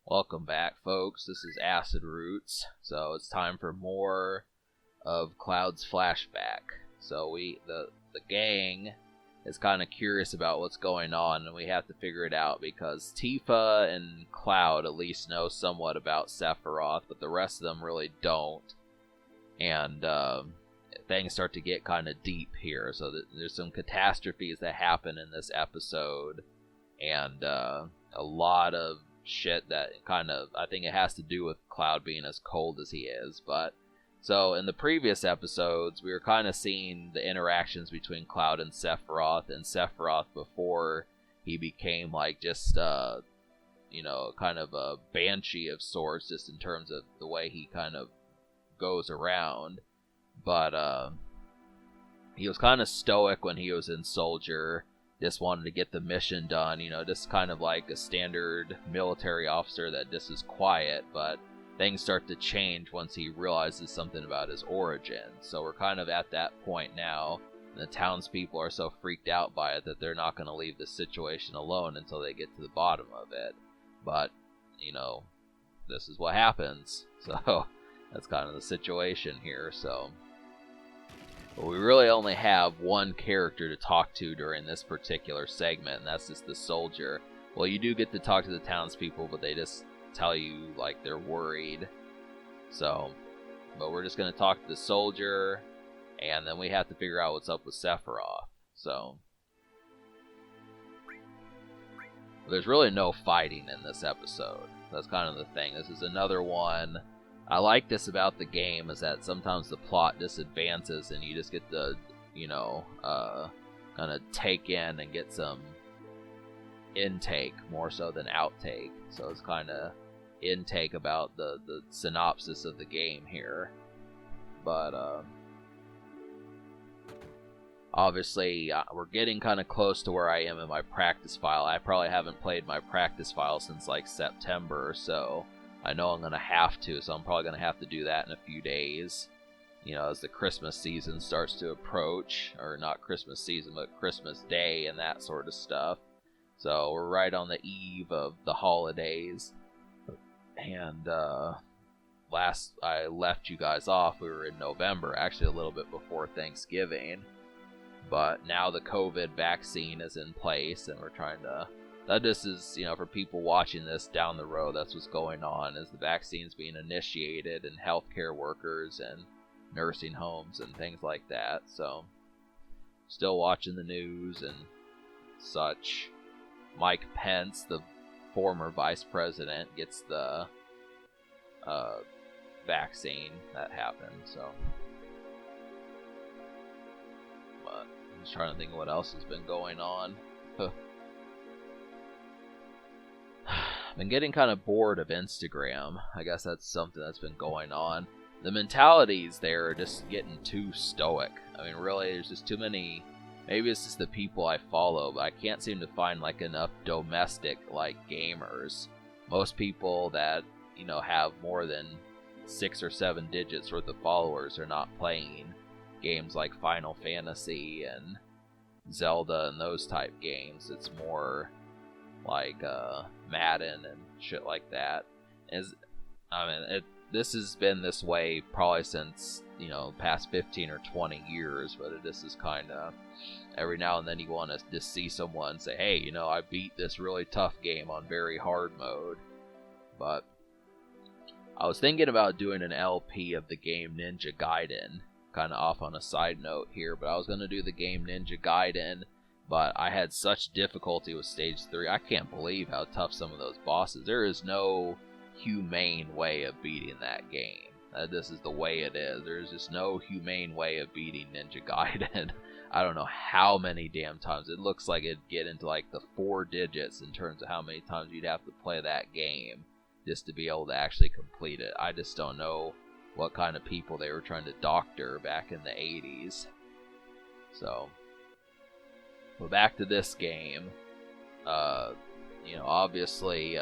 Welcome back, folks. This is Acid Roots. So it's time for more of Cloud's flashback. So the gang is kind of curious about what's going on, and we have to figure it out because Tifa and Cloud at least know somewhat about Sephiroth, but the rest of them really don't. And things start to get kind of deep here. So there's some catastrophes that happen in this episode, and a lot of shit that kind of, I think it has to do with Cloud being as cold as he is. But so in the previous episodes, we were kind of seeing the interactions between Cloud and Sephiroth before he became like just kind of a banshee of sorts, just in terms of the way he kind of goes around. But he was kind of stoic when he was in Soldier, just wanted to get the mission done, just kind of like a standard military officer that just is quiet. But things start to change once he realizes something about his origin. So we're kind of at that point now. The townspeople are so freaked out by it that they're not going to leave the situation alone until they get to the bottom of it. But, this is what happens. So that's kind of the situation here. But we really only have one character to talk to during this particular segment, and that's just the Soldier. Well, you do get to talk to the townspeople, but they just tell you, like, they're worried. But we're just going to talk to the Soldier, and then we have to figure out what's up with Sephiroth. So there's really no fighting in this episode. That's kind of the thing. This is another one. I like this about the game, is that sometimes the plot just advances and you just get to, kind of take in and get some intake more so than outtake. So it's kind of intake about the synopsis of the game here. But obviously, we're getting kind of close to where I am in my practice file. I probably haven't played my practice file since like September or so. I know I'm going to have to, so I'm probably going to have to do that in a few days, as the Christmas season starts to approach. Or not Christmas season, but Christmas Day and that sort of stuff. So we're right on the eve of the holidays. And last I left you guys off, we were in November, actually a little bit before Thanksgiving. But now the COVID vaccine is in place, and we're trying to... This is, for people watching this down the road, that's what's going on, is the vaccine's being initiated in healthcare workers and nursing homes and things like that. So, still watching the news and such. Mike Pence, the former vice president, gets the vaccine. That happened, so. But I'm just trying to think of what else has been going on. Been getting kind of bored of Instagram. I guess that's something that's been going on. The mentalities there are just getting too stoic. I mean, really, there's just too many. Maybe it's just the people I follow, but I can't seem to find like enough domestic like gamers. Most people that have more than 6 or 7 digits worth of followers are not playing games like Final Fantasy and Zelda and those type games. It's more like Madden and shit like that. This has been this way probably since past 15 or 20 years, but this is kind of every now and then you want to just see someone say, hey, I beat this really tough game on very hard mode. But I was thinking about doing an LP of the game Ninja Gaiden, kind of off on a side note here, but I was going to do the game Ninja Gaiden. But I had such difficulty with Stage 3. I can't believe how tough some of those bosses. There is no humane way of beating that game. This is the way it is. There's just no humane way of beating Ninja Gaiden. I don't know how many damn times. It looks like it'd get into like the 4 digits in terms of how many times you'd have to play that game just to be able to actually complete it. I just don't know what kind of people they were trying to doctor back in the 80s. So... But back to this game, obviously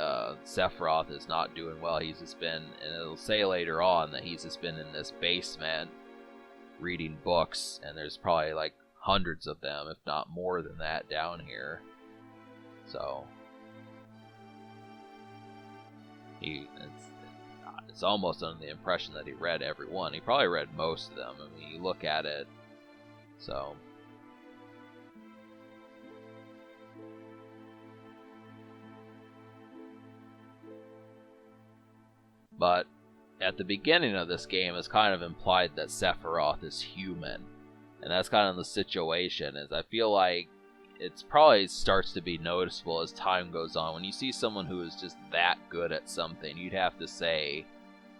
Sephiroth is not doing well. He's just been, and it'll say later on that he's just been in this basement reading books, and there's probably like hundreds of them, if not more than that, down here. So, It's almost under the impression that he read every one. He probably read most of them. I mean, you look at it, so. But at the beginning of this game, it's kind of implied that Sephiroth is human. And that's kind of the situation, is I feel like it's probably starts to be noticeable as time goes on. When you see someone who is just that good at something, you'd have to say,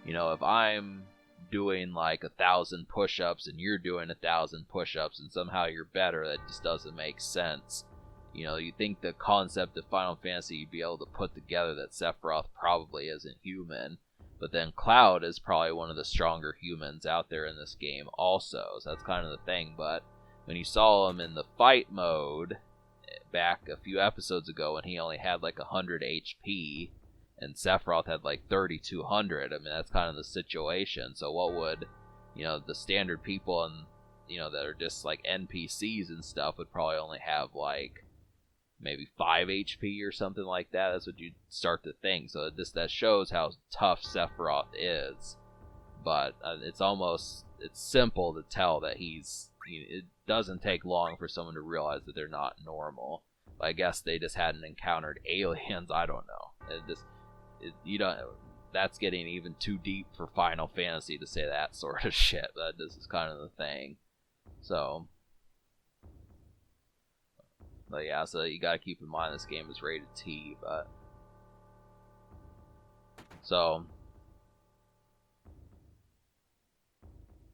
if I'm doing like 1,000 push-ups and you're doing 1,000 push-ups and somehow you're better, that just doesn't make sense. You think the concept of Final Fantasy you'd be able to put together that Sephiroth probably isn't human. But then Cloud is probably one of the stronger humans out there in this game also. So that's kind of the thing. But when you saw him in the fight mode back a few episodes ago when he only had like 100 HP and Sephiroth had like 3,200, I mean, that's kind of the situation. So what would, the standard people and, that are just like NPCs and stuff would probably only have like maybe 5 HP or something like that. That's what you'd start to think. So that shows how tough Sephiroth is. But it's simple to tell that it doesn't take long for someone to realize that they're not normal. But I guess they just hadn't encountered aliens. I don't know. That's getting even too deep for Final Fantasy to say that sort of shit. But this is kind of the thing. So. But yeah, so you gotta keep in mind this game is rated T, but. So.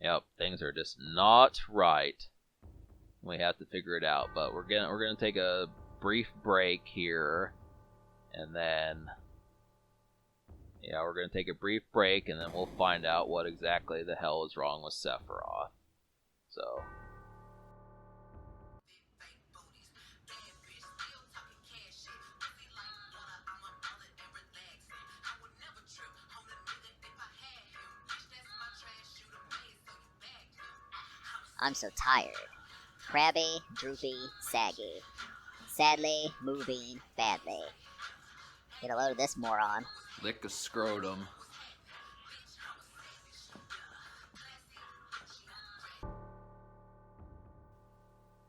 Yep, things are just not right. We have to figure it out, but we're gonna take a brief break here, and then. Yeah, we're gonna take a brief break, and then we'll find out what exactly the hell is wrong with Sephiroth. So. I'm so tired. Crabby, droopy, saggy. Sadly, moving badly. Get a load of this moron. Lick a scrotum.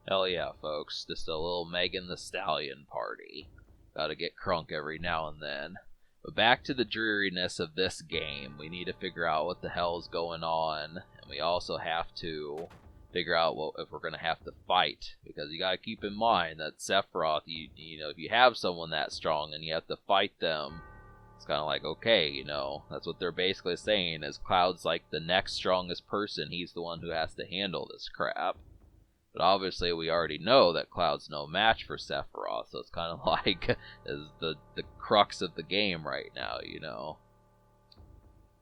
Hell yeah, folks. Just a little Megan the Stallion party. Gotta get crunk every now and then. But back to the dreariness of this game. We need to figure out what the hell is going on. And we also have to figure out if we're going to have to fight. Because you got to keep in mind that Sephiroth, if you have someone that strong and you have to fight them, it's kind of like, okay, that's what they're basically saying is Cloud's like the next strongest person. He's the one who has to handle this crap. But obviously we already know that Cloud's no match for Sephiroth, so it's kind of like is the crux of the game right now,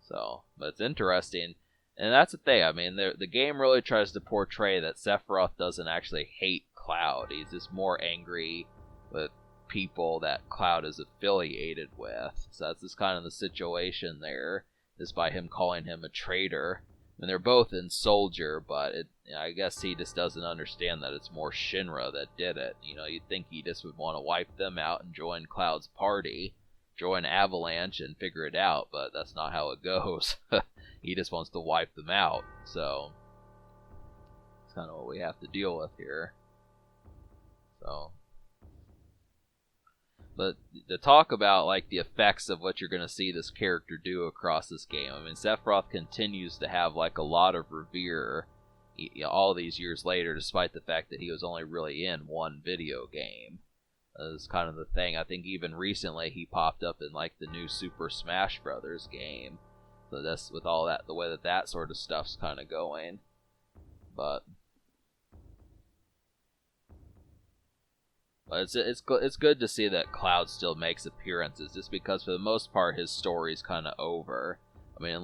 So, but it's interesting. And that's the thing, I mean, the game really tries to portray that Sephiroth doesn't actually hate Cloud. He's just more angry with people that Cloud is affiliated with. So that's just kind of the situation there, is by him calling him a traitor. And they're both in Soldier, but I guess he just doesn't understand that it's more Shinra that did it. You'd think he just would want to wipe them out and join Cloud's party, join Avalanche and figure it out, but that's not how it goes. He just wants to wipe them out, so it's kind of what we have to deal with here. So, but to talk about like the effects of what you're going to see this character do across this game, I mean, Sephiroth continues to have like a lot of revere all these years later, despite the fact that he was only really in one video game. That's kind of the thing. I think even recently he popped up in like the new Super Smash Brothers game. So that's with all that, the way that sort of stuff's kind of going. But it's good to see that Cloud still makes appearances, just because for the most part his story's kind of over. I mean,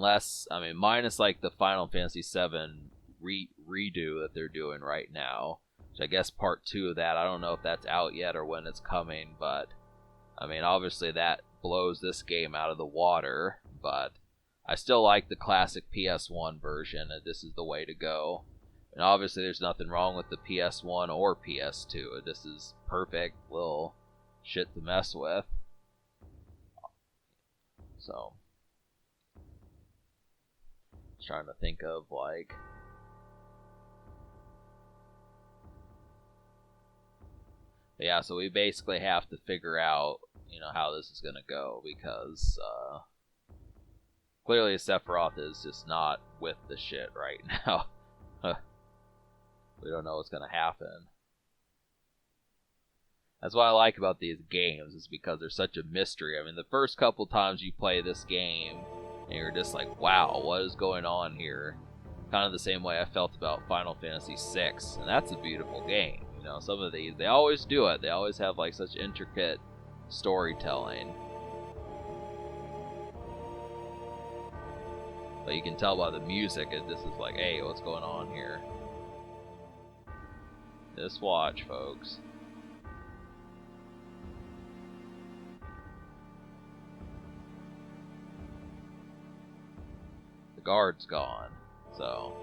minus like the Final Fantasy VII redo that they're doing right now, which I guess part 2 of that, I don't know if that's out yet or when it's coming, but I mean, obviously that blows this game out of the water, but I still like the classic PS1 version, and this is the way to go. And obviously there's nothing wrong with the PS1 or PS2. This is perfect little shit to mess with. So, just trying to think of like. But yeah, so we basically have to figure out, how this is gonna go because clearly Sephiroth is just not with the shit right now. We don't know what's gonna happen. That's what I like about these games, is because there's such a mystery. I mean, the first couple times you play this game, and you're just like, wow, what is going on here? Kind of the same way I felt about Final Fantasy VI, and that's a beautiful game. Some of these, they always do it. They always have like such intricate storytelling. But you can tell by the music, this is like, hey, what's going on here? Just watch, folks. The guard's gone, so.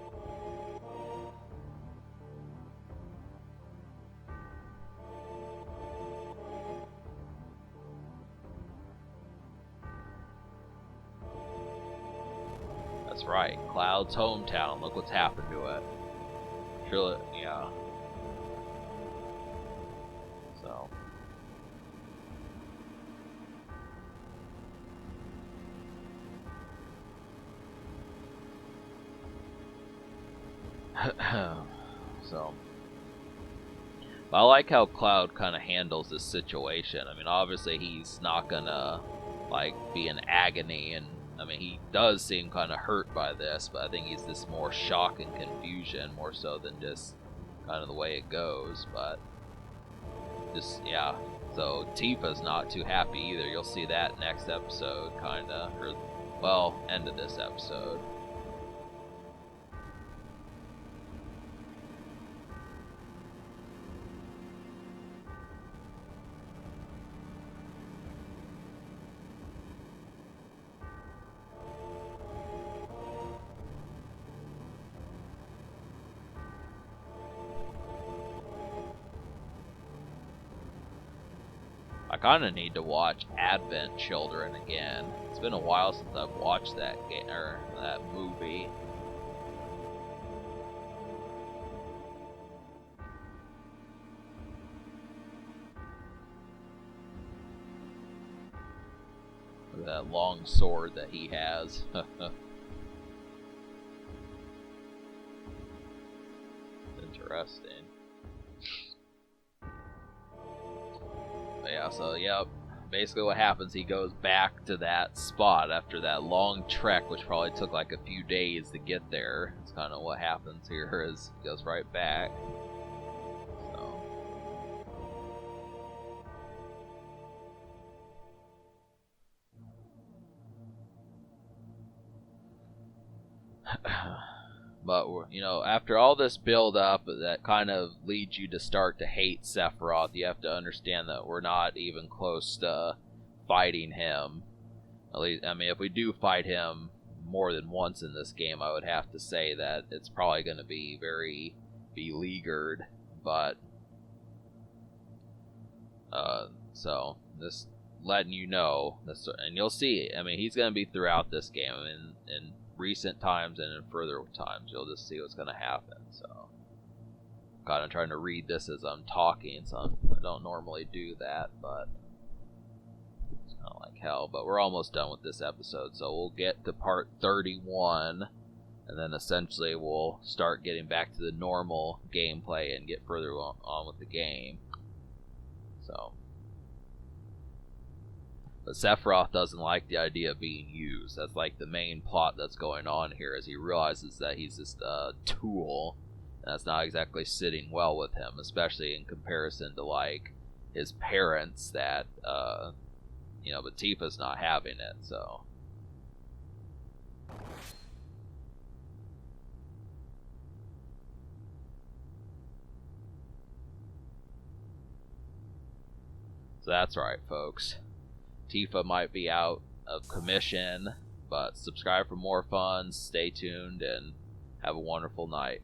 That's right, Cloud's hometown. Look what's happened to it. Surely, yeah. So. So. But I like how Cloud kind of handles this situation. I mean, obviously he's not gonna like be in agony, and I mean he does seem kind of hurt by this, but I think he's just more shock and confusion more so than just kind of the way it goes. But just yeah. So Tifa's not too happy either. You'll see that next episode, kind of, or well, end of this episode. I kind of need to watch Advent Children again. It's been a while since I've watched that game or that movie. Look at that long sword that he has. Interesting. Yeah, so yep. Basically what happens, he goes back to that spot after that long trek, which probably took like a few days to get there. It's kind of what happens here, is he goes right back. So. But, after all this build up that kind of leads you to start to hate Sephiroth, you have to understand that we're not even close to fighting him. At least, I mean, if we do fight him more than once in this game, I would have to say that it's probably going to be very beleaguered. But, so, just letting you know, and you'll see, I mean, he's going to be throughout this game, and recent times and in further times, you'll just see what's going to happen. So, kind of trying to read this as I'm talking, so I don't normally do that, but it's kind of like hell. But we're almost done with this episode, so we'll get to part 31, and then essentially we'll start getting back to the normal gameplay and get further on with the game. So. But Sephiroth doesn't like the idea of being used. That's like the main plot that's going on here, as he realizes that he's just a tool, and that's not exactly sitting well with him, especially in comparison to like his parents that, but Tifa's not having it, so. So that's right, folks. Tifa might be out of commission, but subscribe for more fun, stay tuned, and have a wonderful night.